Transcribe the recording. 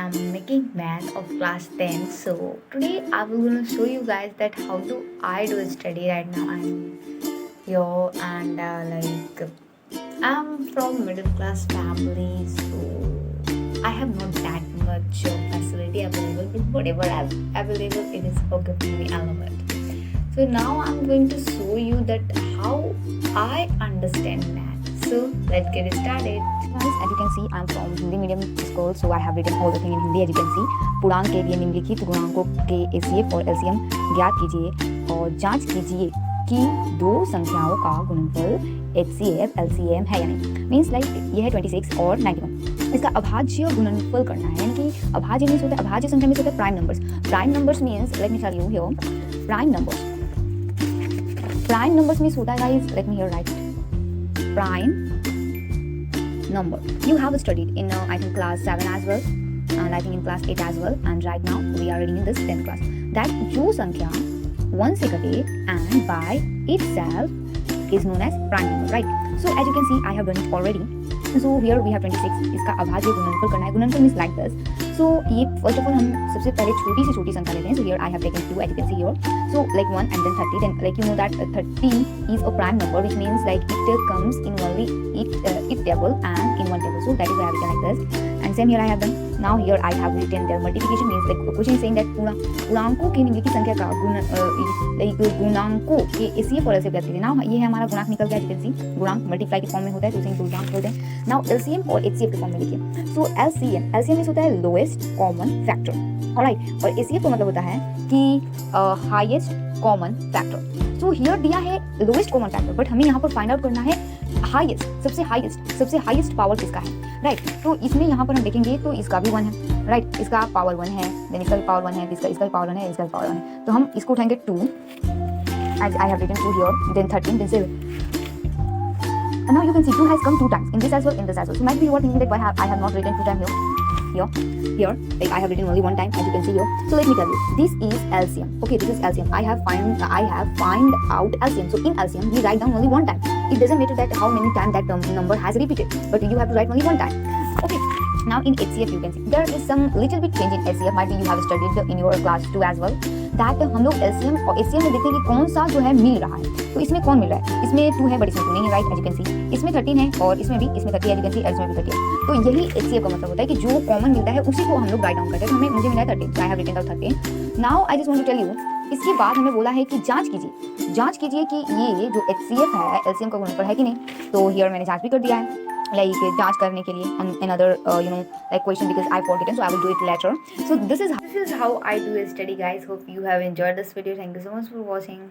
am making math of class 10. So today I will gonna show you guys that how do I do study right now. I'm here and I'm from middle class family, so I have not that much facility available, but whatever I have available, it is okay for me. I love it. So now I'm going to show you that how I understand math. So let's get started. Guys, as you can see, I'm from Hindi medium school, so I have written all the thing in Hindi. As you can see, पूर्णांक के लिए निम्नलिखित गुणांकों के HCF और LCM ज्ञात कीजिए और जांच कीजिए कि दो संख्याओं का गुणनफल एचसीएफ एलसीएम है या नहीं. मीन्स लाइक ये है 26 और 91. इसका अभाज्य गुणनफल करना है, यानी कि अभाज्य मीन्स होता है, अभाज्य संख्या मीन्स होता है prime numbers. Prime numbers means let me tell you here, prime numbers means होता है guys, let me here right, prime number. You have studied in I think class 7 as well, and I think in class 8 as well, and right now we are reading in this 10th class that जो संख्या 1 से घटे and by itself is known as prime number, right? So as you can see, I have done it already. So here we have 26. इसका अभाज्य गुणनफल करना है. गुणनफल means like this. So ये first of all हम सबसे पहले छोटी से छोटी संख्या लेते हैं. So here I have taken 2, as you can see here. So like 1 and then 30. Then like you know that 30 is a prime number, which means like it comes in only it table and in one table. So that is why I have written like this. And same here I have done. Now here I have written their multiplication means like question is saying that पूर्णांकों की निम्नलिखित संख्या का गुणांकों के HCF और LCM ज्ञात कीजिए. Now ये है हमारा गुणांक निकल गया. you can see गुणांक मल्टीप्लाई के फॉर्म में होता है, तो उसे गुणांक बोलते हैं. नाउ एलसीएम और एचसीएफ के फॉर्म में लिखिए. सो एलसीएम होता है लोएस्ट कॉमन फैक्टर, ऑलराइट, और एचसीएफ का मतलब होता है कि highest common factor. So here दिया है लोएस्ट कॉमन फैक्टर, बट हमें यहाँ पर फाइंड आउट करना है हाईएस्ट, सबसे हाईएस्ट पावर किसका है, राइट. तो इसमें यहाँ पर हम देखेंगे तो इसका भी 1 है, राइट, इसका पावर 1 है, देन इसका भी पावर 1 है, इसका भी पावर 1 है, इसका भी पावर 1 है. तो हम इसको उठाएंगे 2, as I have written 2 here, then 13, then 7. And now you can see 2 has come 2 times in this as well, in this as well. So might be you are thinking that why I have not written 2 times here, like I have written only 1 time, as you can see here. So let me tell you, this is LCM. Okay, this is LCM. I have find out LCM. So in LCM, we write down only 1 time. It doesn't matter that how many times that number has repeated, but you have to write only 1 time. Okay. Now in HCF you can see there is some little bit change in HCF. Might be you have studied in your class 2 as well. That हम लोग LCM और HCF में देखते हैं कि कौन सा जो है मिल रहा है. तो इसमें कौन मिल रहा है? इसमें 2 है, बट इसमें 2 नहीं है, right, as you can see. इसमें 13 है और इसमें भी, इसमें 30 है, एज यू कैन सी, इसमें भी 30 है. तो यही HCF का मतलब होता है कि जो कॉमन मिलता है उसी को हम लोग राइट डाउन करते हैं. तो हमें मुझे मिला है 13, I have written down 13. Now I just want to tell you, इसके बाद हमें बोला है कि जांच कीजिए कि ये जो HCF है LCM का गुणनफल है कि नहीं. तो हियर मैंने जांच भी कर दिया है, like जांच करने के लिए another like question because I forgotten, so I will do it later. So this is how I do a study, guys. Hope you have enjoyed this video. Thank you so much for watching.